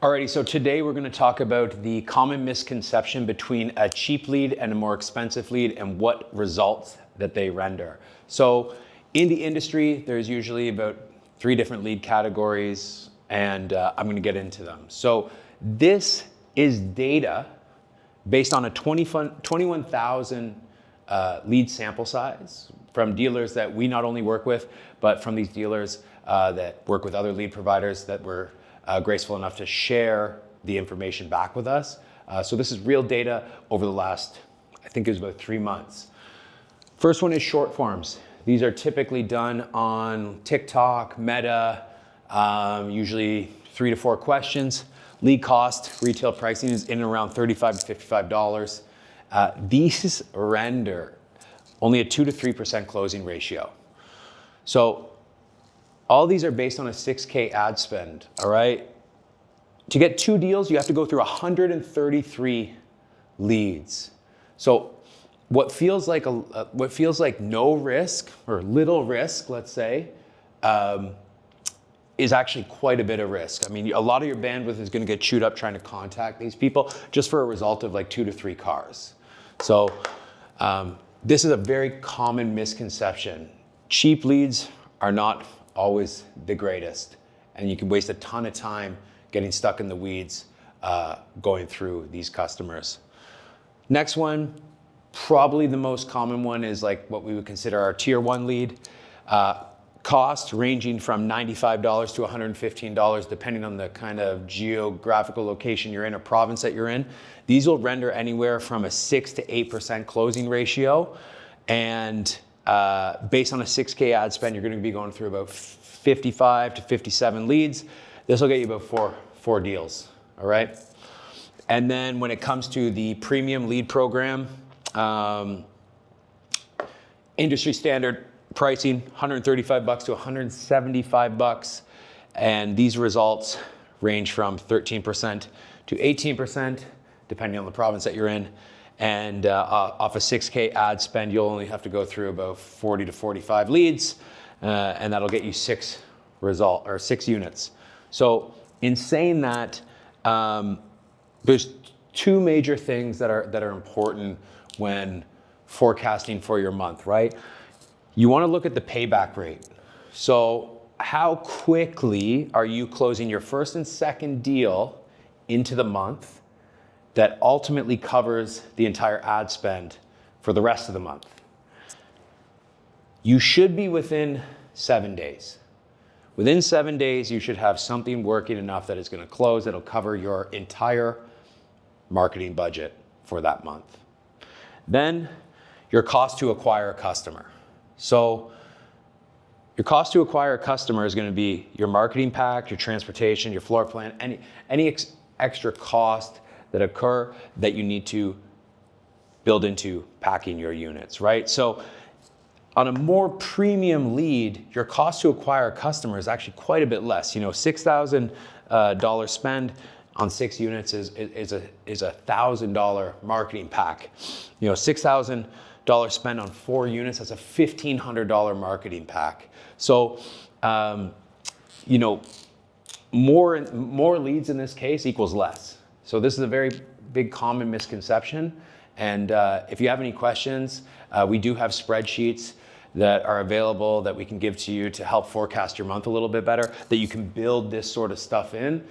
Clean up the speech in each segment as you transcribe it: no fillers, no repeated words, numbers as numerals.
Alrighty, so today we're going to talk about the common misconception between a cheap lead and a more expensive lead and what results that they render. So in the industry, there's usually about 3 different lead categories, and I'm going to get into them. So this is data based on a 21,000 lead sample size from dealers that we not only work with, but from these dealers that work with other lead providers that were graceful enough to share the information back with us. So this is real data over the last, I think it was about 3 months. First one is short forms. These are typically done on TikTok, Meta, usually 3 to 4 questions. Lead cost, retail pricing is in and around $35 to $55. These render only a 2 to 3% closing ratio. So all these are based on a 6K ad spend, all right? To get 2 deals, you have to go through 133 leads. So what feels like no risk or little risk, let's say, is actually quite a bit of risk. I mean, a lot of your bandwidth is going to get chewed up trying to contact these people just for a result of like 2 to 3 cars. So this is a very common misconception. Cheap leads are not always the greatest, and you can waste a ton of time getting stuck in the weeds going through these customers. Next one, probably the most common one, is like what we would consider our tier 1 lead. Cost ranging from $95 to $115 depending on the kind of geographical location you're in or province that you're in. These will render anywhere from a 6 to 8% closing ratio, and based on a 6K ad spend, you're going to be going through about 55 to 57 leads. This will get you about four deals, all right? And then when it comes to the premium lead program, industry standard pricing, $135 to $175, and these results range from 13% to 18%, depending on the province that you're in. And off a 6K ad spend, you'll only have to go through about 40 to 45 leads, and that'll get you 6 units. So in saying that, there's 2 major things that are important when forecasting for your month, right? You want to look at the payback rate. So how quickly are you closing your first and second deal into the month that ultimately covers the entire ad spend for the rest of the month? You should be within 7 days. Within 7 days, you should have something working enough that it's going to close, that'll cover your entire marketing budget for that month. Then your cost to acquire a customer. So your cost to acquire a customer is going to be your marketing pack, your transportation, your floor plan, any extra cost that occur that you need to build into packing your units, right? So on a more premium lead, your cost to acquire a customer is actually quite a bit less. You know, $6,000 spend on 6 units is a $1,000 marketing pack. You know, $6,000 spend on 4 units, that's a $1,500 marketing pack. So, you know, more leads in this case equals less. So this is a very big common misconception. And if you have any questions, we do have spreadsheets that are available that we can give to you to help forecast your month a little bit better, that you can build this sort of stuff in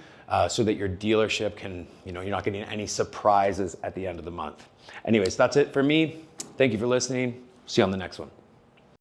so that your dealership can, you know, you're not getting any surprises at the end of the month. Anyways, that's it for me. Thank you for listening. See you on the next one.